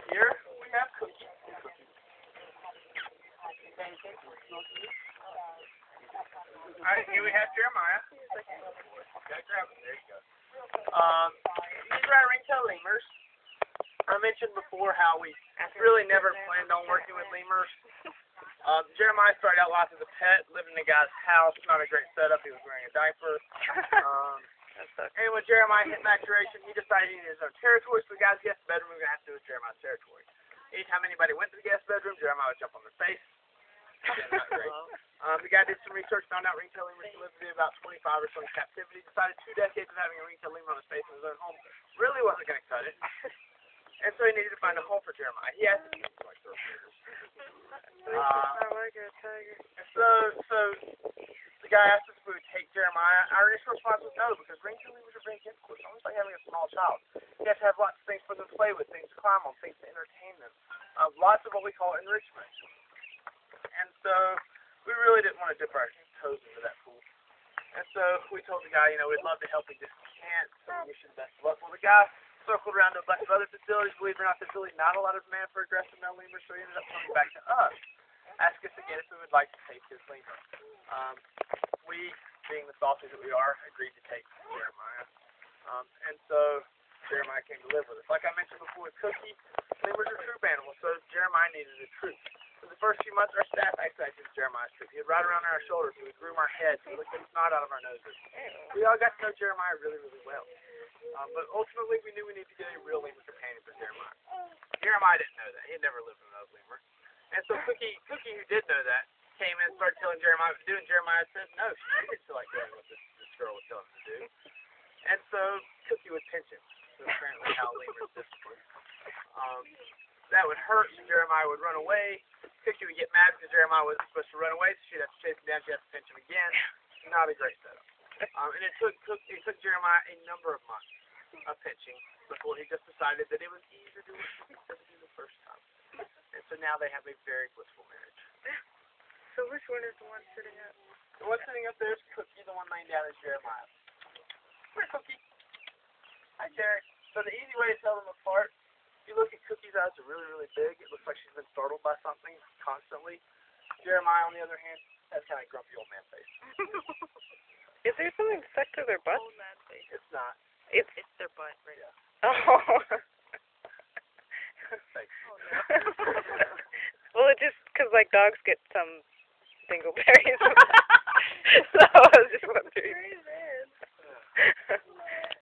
Here we have Cookie. Alright, here we have Jeremiah. Gotta grab him. There you go. These are our ringtail lemurs. I mentioned before how we really never planned on working with lemurs. Jeremiah started out life as a pet, living in a guy's house. Not a great setup. He was wearing a diaper. And when Jeremiah hit maturation, he decided he needed his own territory. So the guy's guest bedroom was going to have to do with Jeremiah's territory. Anytime anybody went to the guest bedroom, Jeremiah would jump on their face. Not great. The guy did some research, found out ringtail lemurs can live to be about 25 or so in captivity. Decided 2 decades of having a ringtail lemur on his face in his own home really wasn't going to cut it. And so he needed to find a home for Jeremiah. He asked me, like, so the guy asked us if we would take Jeremiah. Our initial response was no, because ringtail lemurs are very difficult. It's almost like having a small child. You have to have lots of things for them to play with, things to climb on, things to entertain them. Lots of what we call enrichment. And so we really didn't want to dip our toes into that pool. And so we told the guy, we'd love to help, we just can't, so we wish him the best of luck. Well, the guy circled around to a bunch of other facilities. Believe it or not, there's really not a lot of demand for aggressive male lemurs, so he ended up coming back to us, asking us again if we would like to take his lemur. We, being the saucy that we are, agreed to take Jeremiah. And so Jeremiah came to live with us. Like I mentioned before with Cookie, lemurs are troop animals, so Jeremiah needed a troop. For the first few months, our staff acted as Jeremiah's troop. He'd ride around on our shoulders, he would groom our heads, he would lick the snot out of our noses. We all got to know Jeremiah really, really well. But ultimately, we knew we needed to get a real lemur companion for Jeremiah. Jeremiah didn't know that. He had never lived with another lemur. And so Cookie, who did know that, came in and started telling Jeremiah what to do, and Jeremiah said, no, she didn't feel like doing what this girl was telling him to do. And so Cookie would pinch him. That's apparently how lemurs discipline. That would hurt, so Jeremiah would run away. Cookie would get mad because Jeremiah wasn't supposed to run away, so she'd have to chase him down, she'd have to pinch him again. Not a great setup. And it took Jeremiah a number of months of pinching before he just decided that it was easier to do what he said to do the first time. And so now they have a very blissful marriage. So which one is the one sitting up? The one sitting up there is Cookie, the one laying down is Jeremiah. Where's Cookie? Hi, Jerry. So the easy way to tell them apart, if you look at Cookie's eyes, are really, really big. It looks like she's been startled by something constantly. Jeremiah, on the other hand, has kind of a grumpy old man face. Is there something stuck to their butt? Old man face. It's not. It's their butt, right? Yeah. Oh. Thanks. Well, it just, because, like, dogs get some dingleberries. So I was just wondering.